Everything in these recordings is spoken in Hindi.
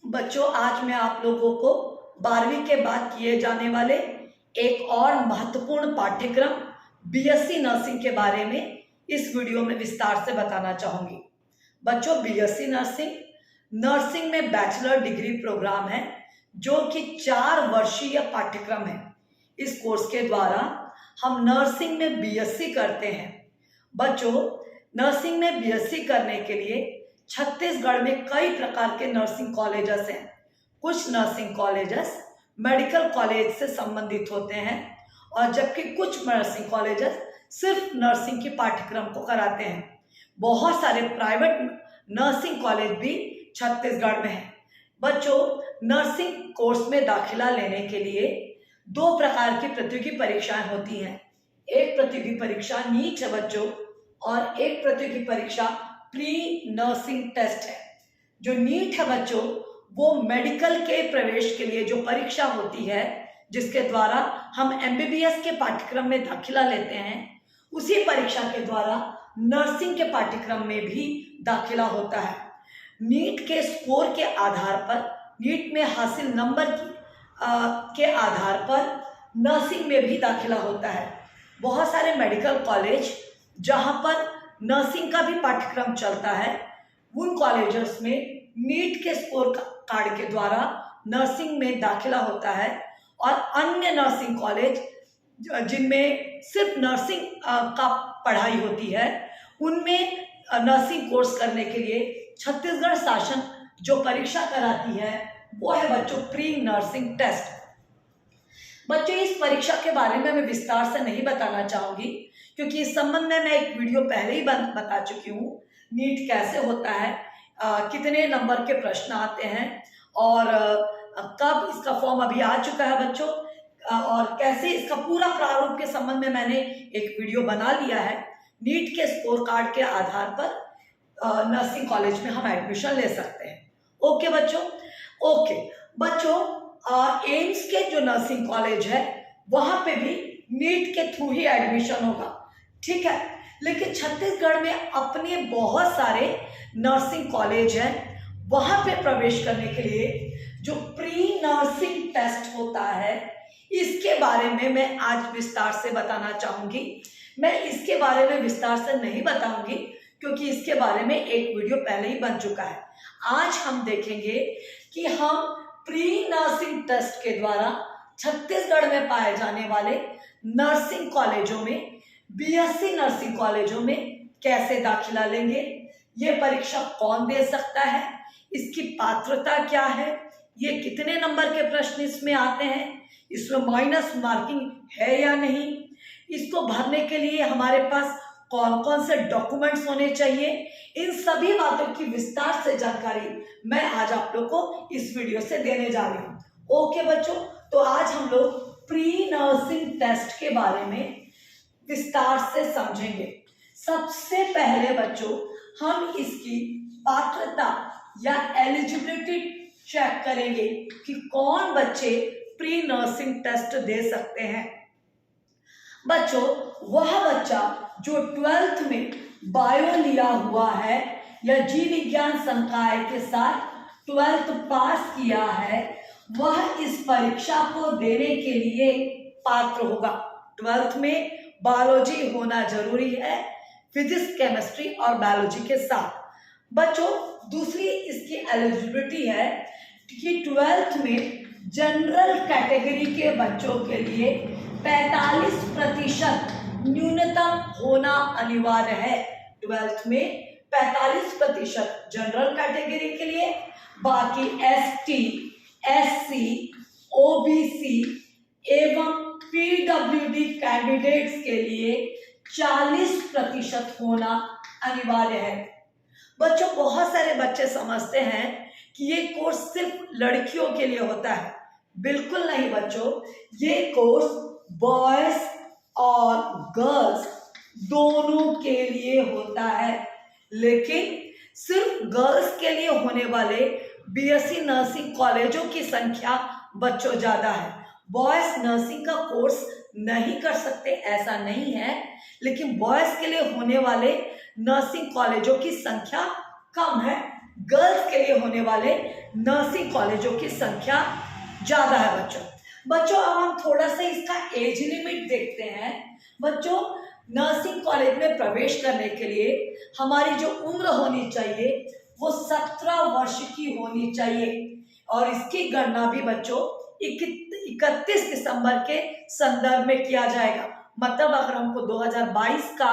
बच्चों, आज मैं आप लोगों को 12वीं के बाद किए जाने वाले एक और महत्वपूर्ण पाठ्यक्रम बीएससी नर्सिंग के बारे में इस वीडियो में विस्तार से बताना चाहूंगी। बच्चों, बीएससी नर्सिंग नर्सिंग में बैचलर डिग्री प्रोग्राम है जो कि 4 वर्षीय पाठ्यक्रम है। इस कोर्स के द्वारा हम नर्सिंग में बीएससी करते हैं। बच्चों, नर्सिंग में बीएससी करने के लिए छत्तीसगढ़ में कई प्रकार के नर्सिंग कॉलेजेस हैं। कुछ नर्सिंग कॉलेजेस मेडिकल कॉलेज से संबंधित होते हैं और जबकि कुछ नर्सिंग कॉलेजेस सिर्फ नर्सिंग के पाठ्यक्रम को कराते हैं। बहुत सारे प्राइवेट नर्सिंग कॉलेज भी छत्तीसगढ़ में हैं। बच्चों, नर्सिंग कोर्स में दाखिला लेने के लिए 2 प्रकार की प्रतियोगी परीक्षाएं होती हैं। एक प्रतियोगी परीक्षा नीट है बच्चों, और एक प्रतियोगी परीक्षा प्री नर्सिंग टेस्ट है। जो नीट है बच्चों, वो मेडिकल के प्रवेश के लिए जो परीक्षा होती है, जिसके द्वारा हम एमबीबीएस के पाठ्यक्रम में दाखिला लेते हैं, उसी परीक्षा के द्वारा नर्सिंग के पाठ्यक्रम में भी दाखिला होता है। नीट के स्कोर के आधार पर, नीट में हासिल नंबर के आधार पर नर्सिंग में भी दाखिला होता है। बहुत सारे मेडिकल कॉलेज जहां पर नर्सिंग का भी पाठ्यक्रम चलता है, उन कॉलेजेस में नीट के स्कोर कार्ड के द्वारा नर्सिंग में दाखिला होता है। और अन्य नर्सिंग कॉलेज जिनमें सिर्फ नर्सिंग का पढ़ाई होती है, उनमें नर्सिंग कोर्स करने के लिए छत्तीसगढ़ शासन जो परीक्षा कराती है वो है बच्चों प्री नर्सिंग टेस्ट। बच्चों, इस परीक्षा के बारे में मैं विस्तार से नहीं बताना चाहूंगी क्योंकि इस संबंध में मैं एक वीडियो पहले ही बता चुकी हूँ। नीट कैसे होता है, कितने नंबर के प्रश्न आते हैं और कब इसका फॉर्म अभी आ चुका है बच्चों, और कैसे इसका पूरा प्रारूप के संबंध में मैंने एक वीडियो बना लिया है। नीट के स्कोर कार्ड के आधार पर नर्सिंग कॉलेज में हम एडमिशन ले सकते हैं। ओके बच्चों, एम्स के जो नर्सिंग कॉलेज है वहां पे भी नीट के थ्रू ही एडमिशन होगा, ठीक है। लेकिन छत्तीसगढ़ में अपने बहुत सारे नर्सिंग कॉलेज हैं, वहां पे प्रवेश करने के लिए जो प्री नर्सिंग टेस्ट होता है, इसके बारे में मैं आज विस्तार से बताना चाहूंगी। मैं इसके बारे में विस्तार से नहीं बताऊंगी क्योंकि इसके बारे में एक वीडियो पहले ही बन चुका है। आज हम देखेंगे कि हम प्री नर्सिंग टेस्ट के द्वारा छत्तीसगढ़ में पाए जाने वाले नर्सिंग कॉलेजों में, बीएससी नर्सिंग कॉलेजों में कैसे दाखिला लेंगे, ये परीक्षा कौन दे सकता है, इसकी पात्रता क्या है, ये कितने नंबर के प्रश्न इसमें आते हैं, इसमें माइनस मार्किंग है या नहीं, इसको भरने के लिए हमारे पास कौन कौन से डॉक्यूमेंट्स होने चाहिए, इन सभी बातों की विस्तार से जानकारी मैं आज आप लोग को इस वीडियो से देने जा रही हूँ। ओके बच्चों, तो आज हम लोग प्री नर्सिंग टेस्ट के बारे में विस्तार से समझेंगे। सबसे पहले बच्चों हम इसकी पात्रता या एलिजिबिलिटी चेक करेंगे कि कौन बच्चे प्री नर्सिंग टेस्ट दे सकते हैं। बच्चों, वह बच्चा जो 12th में बायो लिया हुआ है या जीव विज्ञान संकाय के साथ 12th पास किया है, वह इस परीक्षा को देने के लिए पात्र होगा। 12th में बायोलॉजी होना जरूरी है, फिजिक्स, केमिस्ट्री और बायोलॉजी के साथ। बच्चों, दूसरी इसकी एलिजिबिलिटी है कि 12th में जनरल कैटेगरी के बच्चों के लिए 45% न्यूनतम होना अनिवार्य है। 12th में 45% जनरल कैटेगरी के लिए, बाकी एसटी, एससी, ओबीसी एवं पीडब्ल्यूडी कैंडिडेट्स के लिए 40% होना अनिवार्य है। बच्चों, बहुत सारे बच्चे समझते हैं कि ये कोर्स सिर्फ लड़कियों के लिए होता है। बिल्कुल नहीं बच्चों, ये कोर्स बॉयज और गर्ल्स दोनों के लिए होता है। लेकिन सिर्फ गर्ल्स के लिए होने वाले बीएससी नर्सिंग कॉलेजों की संख्या बच्चों ज्यादा है। बॉयज नर्सिंग का कोर्स नहीं कर सकते ऐसा नहीं है, लेकिन बॉयज के लिए होने वाले नर्सिंग कॉलेजों की संख्या कम है। गर्ल्स के लिए होने वाले नर्सिंग कॉलेजों की संख्या ज़्यादा है बच्चों अब हम थोड़ा सा इसका एज लिमिट देखते हैं बच्चों। नर्सिंग कॉलेज में प्रवेश करने के लिए हमारी जो उम्र होनी चाहिए वो 17 वर्ष की होनी चाहिए और इसकी गणना भी बच्चों 31 दिसंबर के संदर्भ में किया जाएगा। मतलब अगर हमको 2022 का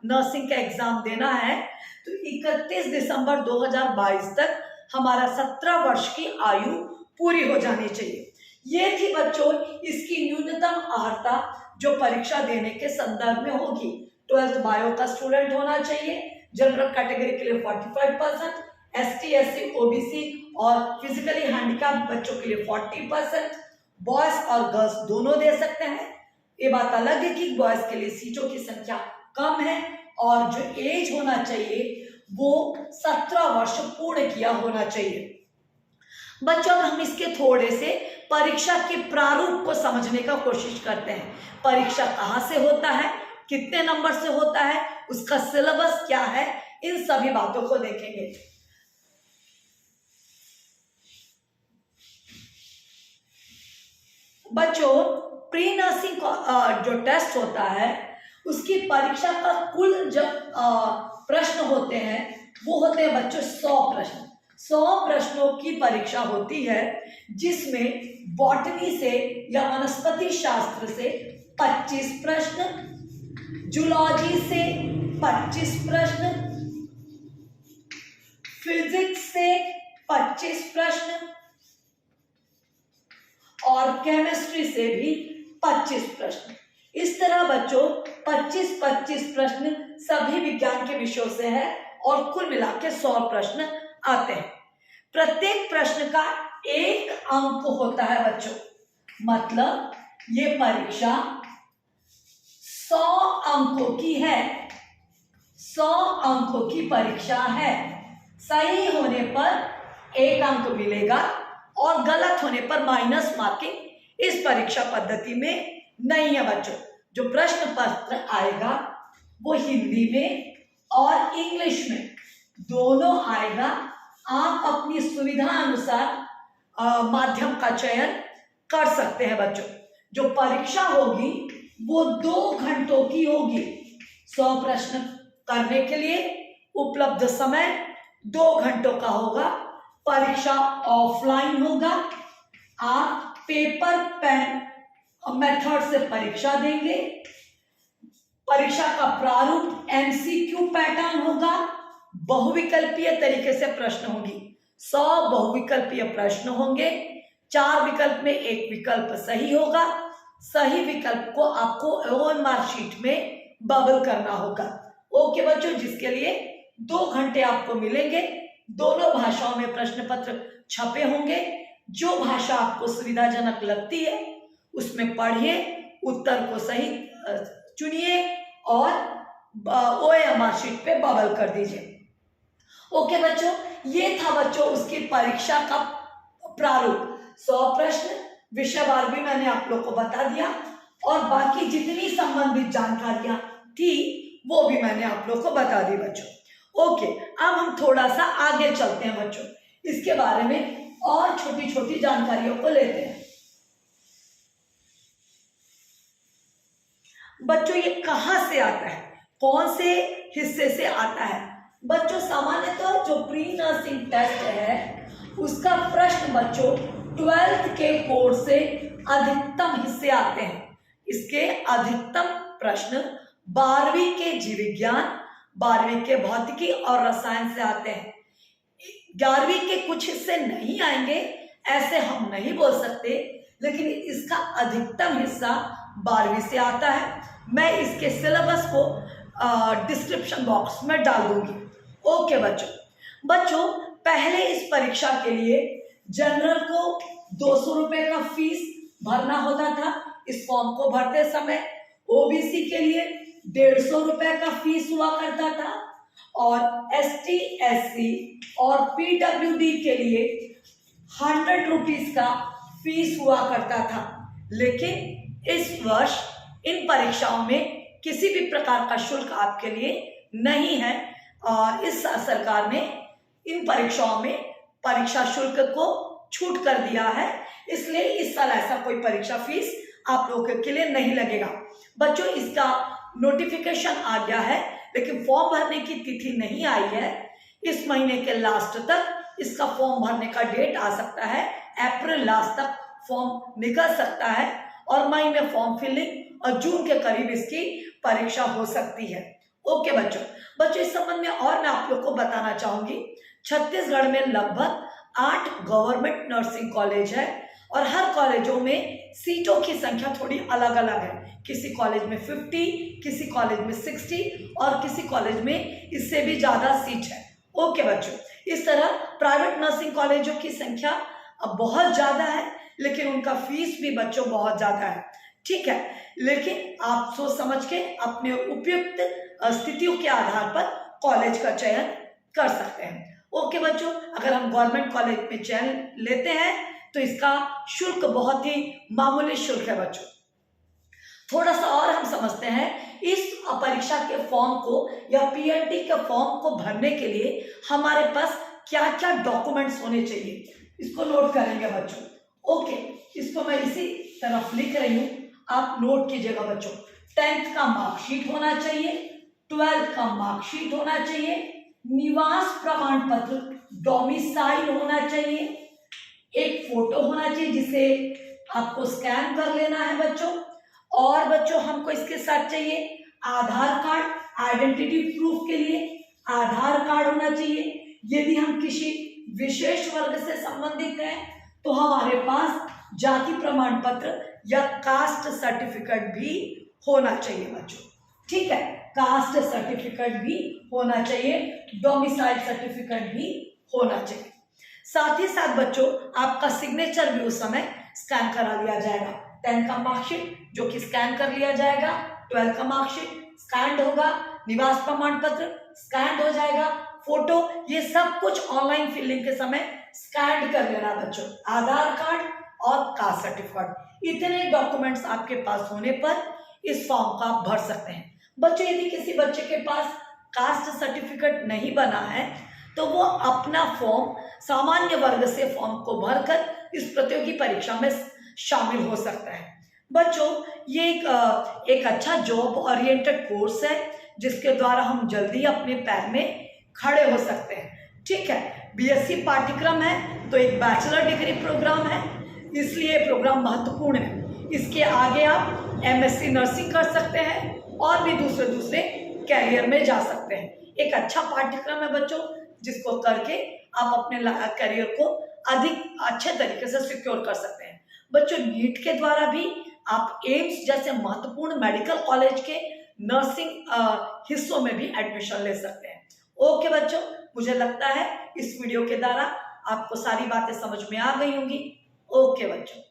नर्सिंग का एग्जाम देना है तो 31 दिसंबर 2022 तक हमारा 17 वर्ष की आयु पूरी हो जानी चाहिए। ये थी बच्चों इसकी न्यूनतम अर्हता जो परीक्षा देने के संदर्भ में होगी। 12th बायो का स्टूडेंट होना चाहिए, जनरल कैटेगरी के लिए 45%, ST SC OBC और फिजिकली हैंडीकैप बच्चों के लिए 40%, बॉयज और गर्ल्स दोनों दे सकते हैं। ये बात अलग है कि बॉयज के लिए सीटों की संख्या कम है और जो एज होना चाहिए वो 17 वर्ष पूर्ण किया होना चाहिए। बच्चों हम इसके थोड़े से परीक्षा के प्रारूप को समझने का कोशिश करते हैं। परीक्षा कहाँ से होता है, कितने नंबर से होता है, उसका सिलेबस क्या है, इन सभी बातों को देखेंगे। बच्चों प्री नर्सिंग जो टेस्ट होता है उसकी परीक्षा का कुल जब प्रश्न होते हैं वो होते हैं बच्चों 100 प्रश्न। 100 प्रश्नों की परीक्षा होती है जिसमें बॉटनी से या वनस्पति शास्त्र से 25 प्रश्न, जूलॉजी से 25 प्रश्न, फिजिक्स से 25 प्रश्न और केमिस्ट्री से भी 25 प्रश्न। इस तरह बच्चों 25-25 प्रश्न सभी विज्ञान के विषयों से है और कुल मिला के 100 प्रश्न आते हैं। प्रत्येक प्रश्न का 1 अंक होता है बच्चों। मतलब ये परीक्षा 100 अंकों की है, 100 अंकों की परीक्षा है। सही होने पर 1 अंक मिलेगा और गलत होने पर माइनस मार्किंग इस परीक्षा पद्धति में नहीं है बच्चों। जो प्रश्न पत्र आएगा वो हिंदी में और इंग्लिश में दोनों आएगा। आप अपनी सुविधा अनुसार माध्यम का चयन कर सकते हैं बच्चों। जो परीक्षा होगी वो 2 घंटों की होगी। 100 प्रश्न करने के लिए उपलब्ध समय 2 घंटों का होगा। परीक्षा ऑफलाइन होगा। आप पेपर पेन मेथड से परीक्षा देंगे। परीक्षा का प्रारूप MCQ पैटर्न होगा। बहुविकल्पीय तरीके से प्रश्न होगी। 100 बहुविकल्पीय प्रश्न होंगे। 4 विकल्प में 1 विकल्प सही होगा। सही विकल्प को आपको OMR शीट में बबल करना होगा। ओके बच्चों, जिसके लिए 2 घंटे आपको मिलेंगे। दोनों भाषाओं में प्रश्न पत्र छपे होंगे। जो भाषा आपको सुविधाजनक लगती है उसमें पढ़िए, उत्तर को सही चुनिए और OMR शीट पे बबल कर दीजिए। ओके बच्चों, ये था बच्चों उसकी परीक्षा का प्रारूप। 100 प्रश्न, विषयवार भी मैंने आप लोग को बता दिया और बाकी जितनी संबंधित जानकारियां थी वो भी मैंने आप लोग को बता दी बच्चों। ओके, अब हम थोड़ा सा आगे चलते हैं बच्चों, इसके बारे में और छोटी छोटी जानकारियों को लेते हैं। बच्चों ये कहां से आता है, कौन से हिस्से से आता है? बच्चों सामान्यतः जो प्री नर्सिंग टेस्ट है उसका प्रश्न बच्चों 12th के कोर्स से अधिकतम हिस्से आते हैं। इसके अधिकतम प्रश्न 12वीं के जीव विज्ञान, 12वीं के भौतिकी और रसायन से आते हैं। 11वीं के कुछ हिस्से नहीं आएंगे ऐसे हम नहीं बोल सकते, लेकिन इसका अधिकतम हिस्सा 12वीं से आता है। मैं इसके सिलेबस को डिस्क्रिप्शन बॉक्स में डाल दूंगी। ओके बच्चों पहले इस परीक्षा के लिए जनरल को 200 रुपए का फीस भरना होता था इस फॉर्म को भरते समय। OBC के लिए 150 रुपए का फीस हुआ करता था और ST SC और PWD के लिए 100 रुपीज का फीस हुआ करता था। लेकिन इस वर्ष इन परीक्षाओं में किसी भी प्रकार का शुल्क आपके लिए नहीं है और इस सरकार ने इन परीक्षाओं में परीक्षा शुल्क को छूट कर दिया है, इसलिए इस साल ऐसा कोई परीक्षा फीस आप लोगों के लिए नहीं लगेगा। बच्चों, इसका नोटिफिकेशन आ गया है, लेकिन फॉर्म भरने की तिथि नहीं आई है। इस महीने के लास्ट तक इसका फॉर्म भरने का डेट आ सकता है। अप्रैल लास्ट तक फॉर्म निकल सकता है और मई में फॉर्म फिलिंग और जून के करीब इसकी परीक्षा हो सकती है। ओके बच्चों, इस संबंध में और मैं आप लोग को बताना चाहूंगी, छत्तीसगढ़ में लगभग 8 गवर्नमेंट नर्सिंग कॉलेज है और हर कॉलेजों में सीटों की संख्या थोड़ी अलग अलग है। किसी कॉलेज में 50, किसी कॉलेज में 60 और किसी कॉलेज में इससे भी ज्यादा सीट है। ओके बच्चों, इस तरह प्राइवेट नर्सिंग कॉलेजों की संख्या अब बहुत ज्यादा है, लेकिन उनका फीस भी बच्चों बहुत ज्यादा है। ठीक है, लेकिन आप सोच समझ के अपने उपयुक्त स्थितियों के आधार पर कॉलेज का चयन कर सकते हैं। ओके बच्चों, अगर हम गवर्नमेंट कॉलेज में चयन लेते हैं तो इसका शुल्क बहुत ही मामूली शुल्क है बच्चों। थोड़ा सा और हम समझते हैं, इस परीक्षा के फॉर्म को या पीएनटी के फॉर्म को भरने के लिए हमारे पास क्या क्या डॉक्यूमेंट्स होने चाहिए, इसको नोट करेंगे बच्चों। ओके, इसको मैं इसी तरफ लिख रही हूँ, आप नोट कीजिएगा बच्चों। 10th का मार्कशीट होना चाहिए, 12th का मार्कशीट होना चाहिए, निवास प्रमाण पत्र डोमिसाइल होना चाहिए, एक फोटो होना चाहिए जिसे आपको स्कैन कर लेना है बच्चों। और बच्चों, हमको इसके साथ चाहिए आधार कार्ड, आइडेंटिटी प्रूफ के लिए आधार कार्ड होना चाहिए। यदि हम किसी विशेष वर्ग से संबंधित हैं तो हमारे पास जाति प्रमाण पत्र या कास्ट सर्टिफिकेट भी होना चाहिए बच्चों। ठीक है, कास्ट सर्टिफिकेट भी होना चाहिए, डोमिसाइल सर्टिफिकेट भी होना चाहिए। साथ ही साथ बच्चों, आपका सिग्नेचर भी उस समय स्कैन करा लिया जाएगा। 10th का मार्कशीट जो कि स्कैन कर लिया जाएगा, 12th का मार्कशीट स्कैन होगा, निवास प्रमाण पत्र स्कैन हो जाएगा, फोटो, ये सब कुछ ऑनलाइन फिलिंग के समय स्कैन कर लेना बच्चों। आधार कार्ड और कास्ट सर्टिफिकेट, इतने डॉक्यूमेंट्स आपके पास होने पर इस फॉर्म को आप भर सकते हैं। बच्चों, यदि किसी बच्चे के पास कास्ट सर्टिफिकेट नहीं बना है तो वो अपना फॉर्म सामान्य वर्ग से फॉर्म को भरकर इस प्रतियोगी परीक्षा में शामिल हो सकता है। बच्चों, ये एक अच्छा जॉब ओरिएंटेड कोर्स है जिसके द्वारा हम जल्दी अपने पैर में खड़े हो सकते हैं। ठीक है, बीएससी पाठ्यक्रम है तो एक बैचलर डिग्री प्रोग्राम है, इसलिए प्रोग्राम महत्वपूर्ण है। इसके आगे आप एमएससी नर्सिंग कर सकते हैं और भी दूसरे कैरियर में जा सकते हैं। एक अच्छा पाठ्यक्रम है बच्चों, जिसको करके आप अपने करियर को अधिक अच्छे तरीके से सिक्योर कर सकते हैं। बच्चों, नीट के द्वारा भी आप एम्स जैसे महत्वपूर्ण मेडिकल कॉलेज के नर्सिंग हिस्सों में भी एडमिशन ले सकते हैं। ओके बच्चों, मुझे लगता है इस वीडियो के द्वारा आपको सारी बातें समझ में आ गई होंगी। ओके बच्चों।